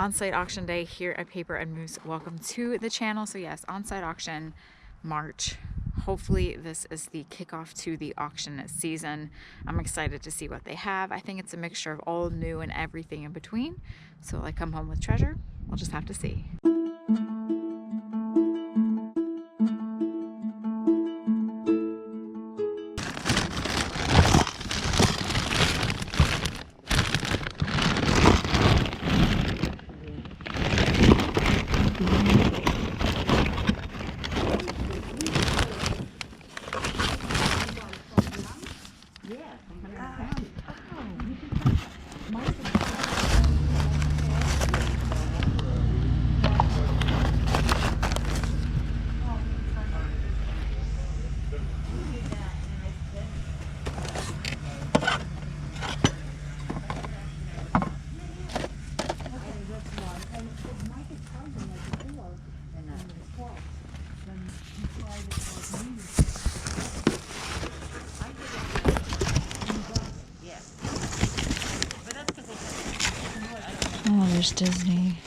on-site auction day here at Paper and Moose. Welcome to the channel. So yes, on-site auction, March. Hopefully this is the kickoff to the auction season. I'm excited to see what they have. I think it's a mixture of old, new, and everything in between. So will I come home with treasure? We'll just have to see. Oh, there's Disney.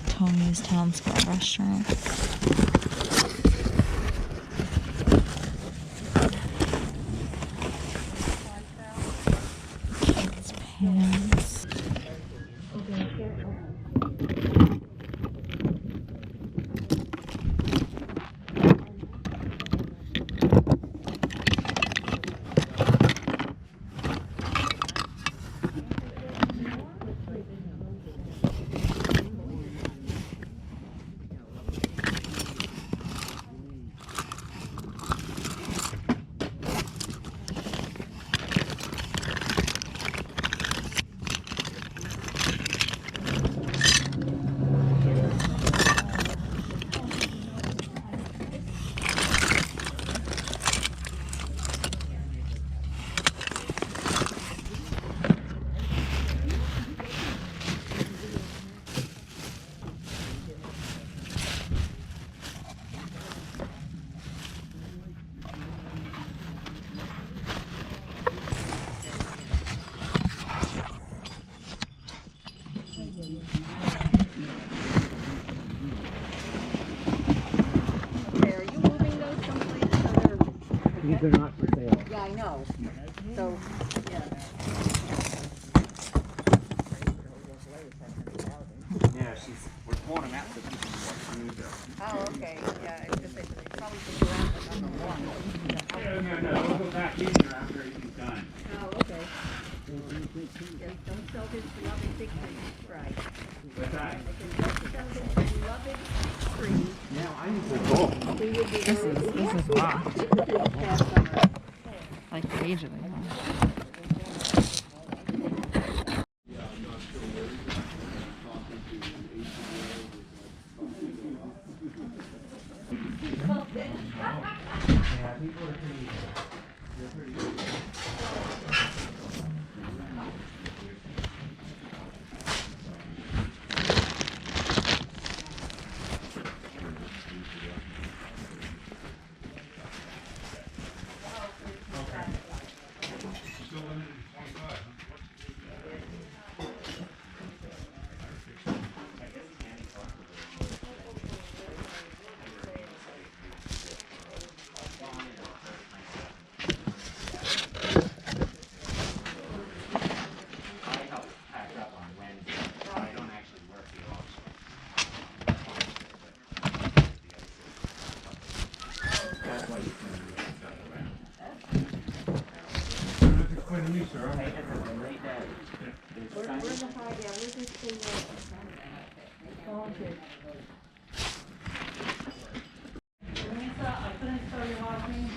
Tony's Town Square Restaurant. Kids' pants. They're not for sale. Yeah, I know. So, yeah. Yeah, we're pulling them out so people can use them. Oh, okay. Yeah, it's just like, probably should go out on the one. No, we'll go back in there after he's done. Oh, okay. Yeah, don't sell his beloved big tree. Right. What's that? Don't sell his beloved tree. Yeah, I need to go. This is locked. Like majorly locked. Where's the high, yeah, where's this thing? Volunteer. I couldn't tell you how things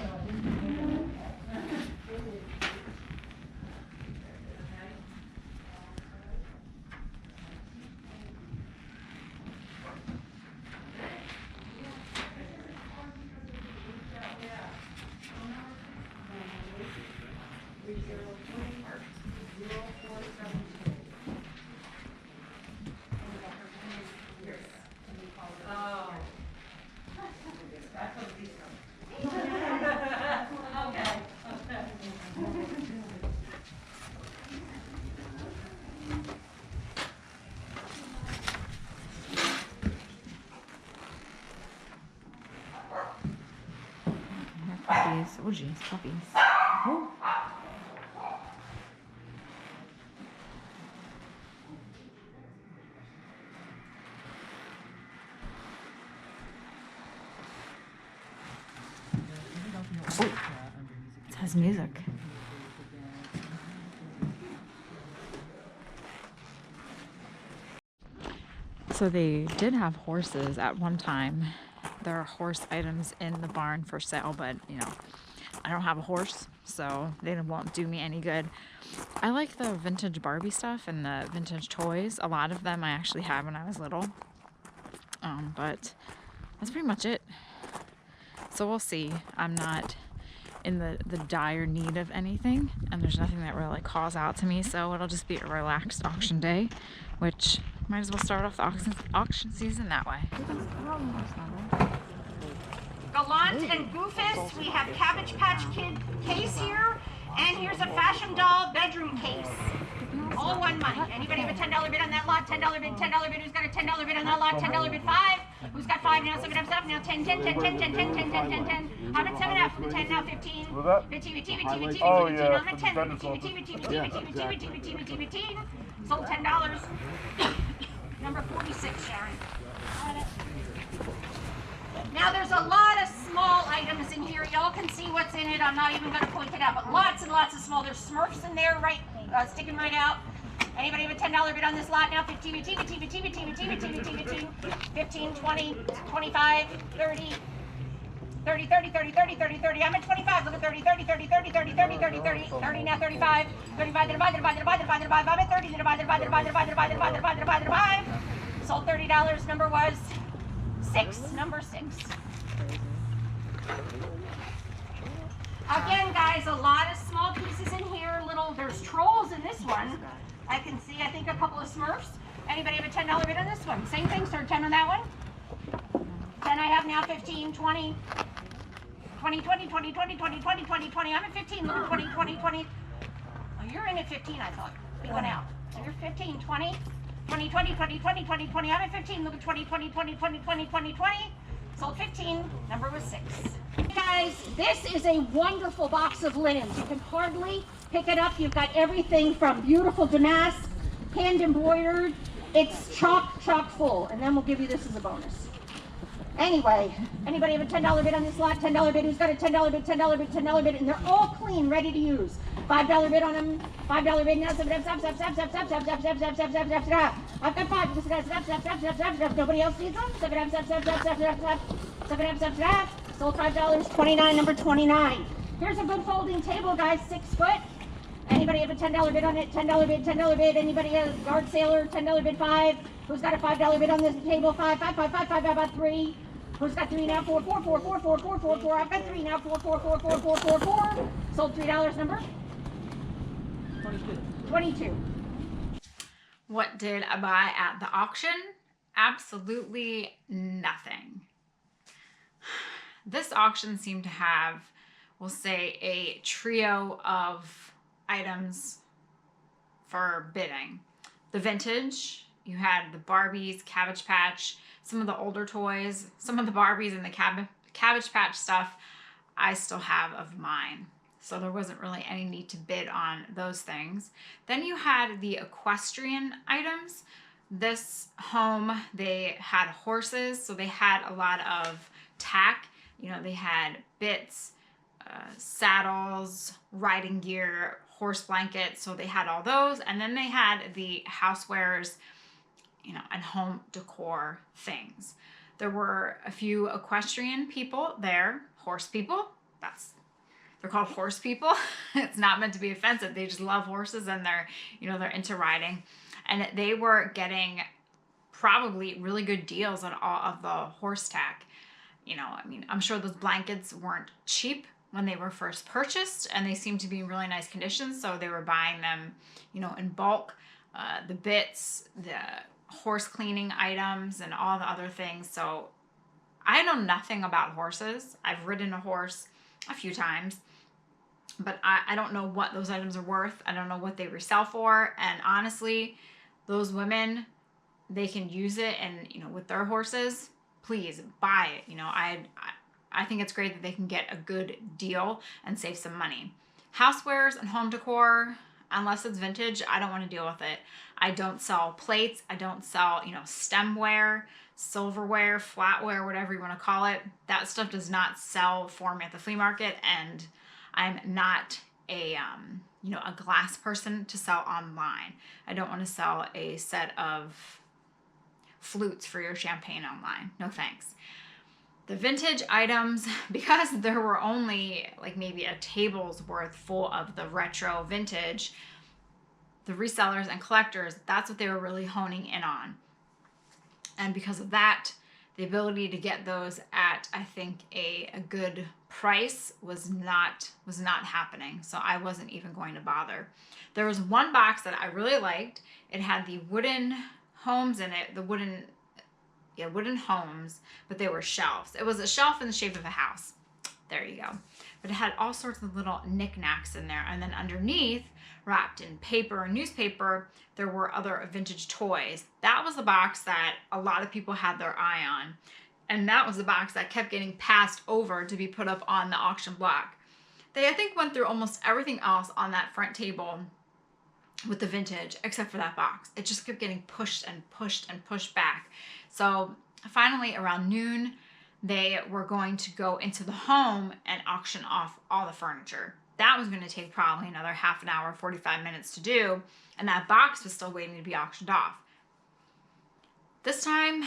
Oh geez, puppies. Oh. Oh, it has music. So they did have horses at one time. There are horse items in the barn for sale, but you know, I don't have a horse, so they won't do me any good. I like the vintage Barbie stuff and the vintage toys. A lot of them I actually had when I was little. But that's pretty much it. So we'll see. I'm not in the dire need of anything, and there's nothing that really calls out to me, so it'll just be a relaxed auction day, which might as well start off the auction season that way. Gallant and Goofus, we have Cabbage Patch Kid case here, and here's a Fashion Doll bedroom case. All one money. Anybody have a $10 bid on that lot? $10 bid, $10 bid. Who's got a $10 bid on that lot? $10 bid, 5. Who's got 5 now? 7 up, 7 now, 10, 10, 10, 10, 10, 10, 10, 10, 10, 10. How about 7 up? 10 now, 15. Oh, yeah. I'm at 10. 15. Sold $10. Number 46, Sharon. Now there's a lot of small items in here. Y'all can see what's in it. I'm not even going to point it out, but lots and lots of small. There's Smurfs in there, right, sticking right out. Anybody have a $10 bid on this lot now? 15, 15, 20, 25, 30, 30, 30, 30, 30, 30, 30. I'm at 25. Look at 30, 30, 30, 30, 30, 30, 30, 30, 30 now, 35. 35, divide. I'm at 30, divide. Sold $30. Number was 6. Number 6. Again, guys, a lot of small pieces in here. There's trolls in this one. I can see, I think, a couple of Smurfs. Anybody have a $10 bid on this one? Same thing, sir. 10 on that one. 10 I have now. 15, 20, 20, 20, 20, 20, 20, 20, 20, 20. I'm at 15. Look at 20, 20, 20. Oh, you're in at 15, I thought. You went out. So you're 15, 20, 20, 20, 20, 20, 20, 20. I'm at 15. Look at 20, 20, 20, 20, 20, 20, 20. Sold 15. Number was 6. Guys, this is a wonderful box of linens. You can hardly pick it up. You've got everything from beautiful damask, hand embroidered. It's chock full. And then we'll give you this as a bonus. Anyway, anybody have a $10 bid on this lot? $10 bid. Who's got a $10 bid, $10 bid, $10 bid? And they're all clean, ready to use. $5 bid on them. $5 bid now. I've got 5. Nobody else needs them. Sold $5. 29. Number 29. Here's a good folding table, guys. 6 foot. Anybody have a $10 bid on it? $10 bid, $10 bid. Anybody have a guard sailor? $10 bid, 5. Who's got a $5 bid on this table? 5, 5, 5, 5, 5, about 3. Who's got 3 now? 4, 4, 4, 4, 4, 4, 4, 4. I've got 3 now. 4, 4, 4, 4, 4, 4, 4. Sold $3. Number? 22. What did I buy at the auction? Absolutely nothing. This auction seemed to have, we'll say, a trio of items for bidding. The vintage, you had the Barbies, Cabbage Patch, some of the older toys, some of the Barbies and the Cabbage Patch stuff I still have of mine. So there wasn't really any need to bid on those things. Then you had the equestrian items. This home, they had horses, so they had a lot of tack. You know, they had bits, saddles, riding gear, horse blankets, so they had all those. And then they had the housewares, you know, and home decor things. There were a few equestrian people there, horse people. They're called horse people. It's not meant to be offensive. They just love horses and they're into riding. And they were getting probably really good deals on all of the horse tack. You know, I mean, I'm sure those blankets weren't cheap when they were first purchased, and they seemed to be in really nice condition, so they were buying them, you know, in bulk. The bits, the horse cleaning items, and all the other things. So I know nothing about horses. I've ridden a horse a few times, but I don't know what those items are worth. I don't know what they resell for, and honestly, those women, they can use it, and you know, with their horses, please buy it. You know, I think it's great that they can get a good deal and save some money. Housewares and home decor, unless it's vintage, I don't want to deal with it. I don't sell plates. I don't sell, stemware, silverware, flatware, whatever you want to call it. That stuff does not sell for me at the flea market, and I'm not a glass person to sell online. I don't want to sell a set of flutes for your champagne online. No thanks. The vintage items, because there were only like maybe a table's worth full of the retro vintage, the resellers and collectors, that's what they were really honing in on. And because of that, the ability to get those at, I think, a good price was not happening. So I wasn't even going to bother. There was one box that I really liked. It had the wooden homes in it, the wooden homes, but they were shelves. It was a shelf in the shape of a house. There you go. But it had all sorts of little knickknacks in there. And then underneath, wrapped in paper and newspaper, there were other vintage toys. That was the box that a lot of people had their eye on. And that was the box that kept getting passed over to be put up on the auction block. They, I think, went through almost everything else on that front table with the vintage, except for that box. It just kept getting pushed and pushed and pushed back. So finally, around noon, they were going to go into the home and auction off all the furniture. That was going to take probably another half an hour, 45 minutes to do, and that box was still waiting to be auctioned off. This time,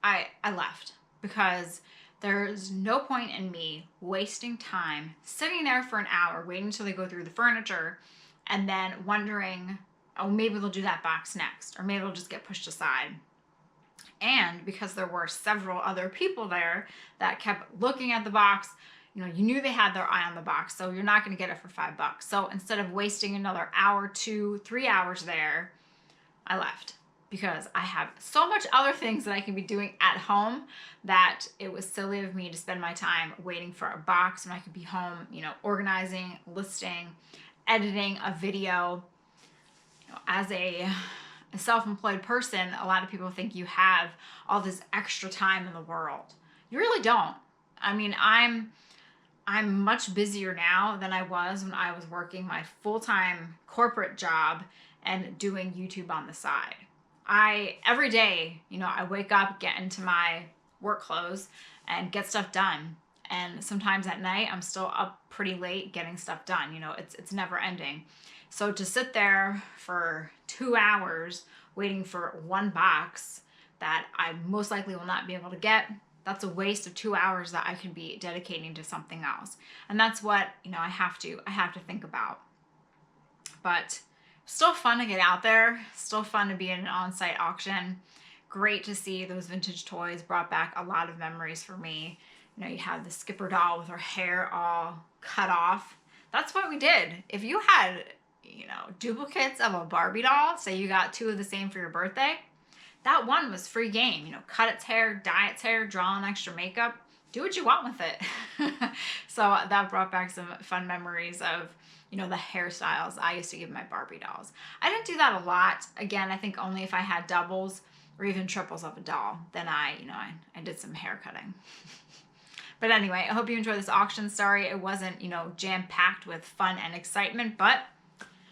I left, because there's no point in me wasting time sitting there for an hour waiting until they go through the furniture and then wondering, oh, maybe they'll do that box next, or maybe it'll just get pushed aside. And because there were several other people there that kept looking at the box, you knew they had their eye on the box, so you're not going to get it for $5. So instead of wasting another hour, 2, 3 hours there, I left, because I have so much other things that I can be doing at home that it was silly of me to spend my time waiting for a box when I could be home, organizing, listing, editing a video. As a self-employed person, a lot of people think you have all this extra time in the world. You really don't. I mean, I'm much busier now than I was when I was working my full-time corporate job and doing YouTube on the side. Every day, I wake up, get into my work clothes, and get stuff done. And sometimes at night, I'm still up pretty late getting stuff done. It's never ending. So to sit there for 2 hours waiting for one box that I most likely will not be able to get, that's a waste of 2 hours that I could be dedicating to something else. And that's what, I have to think about. But still fun to get out there, still fun to be in an on-site auction. Great to see those vintage toys, brought back a lot of memories for me. You have the Skipper doll with her hair all cut off. That's what we did. If you had, duplicates of a Barbie doll, say you got 2 of the same for your birthday, that one was free game. Cut its hair, dye its hair, draw on extra makeup, do what you want with it. So that brought back some fun memories of, the hairstyles I used to give my Barbie dolls. I didn't do that a lot. Again, I think only if I had doubles or even triples of a doll, then I did some hair cutting. But anyway, I hope you enjoyed this auction. Sorry it wasn't, jam-packed with fun and excitement, but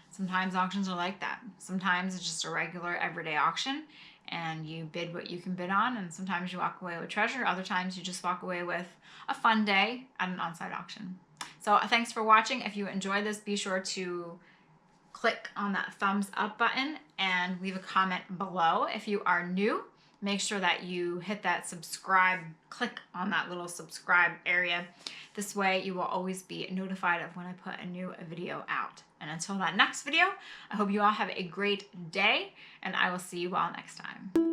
sometimes auctions are like that. Sometimes it's just a regular everyday auction and you bid what you can bid on, and sometimes you walk away with treasure. Other times you just walk away with a fun day at an on-site auction. So thanks for watching. If you enjoyed this, be sure to click on that thumbs up button and leave a comment below. If you are new, make sure that you hit that subscribe, click on that little subscribe area. This way you will always be notified of when I put a new video out. And until that next video, I hope you all have a great day, and I will see you all next time.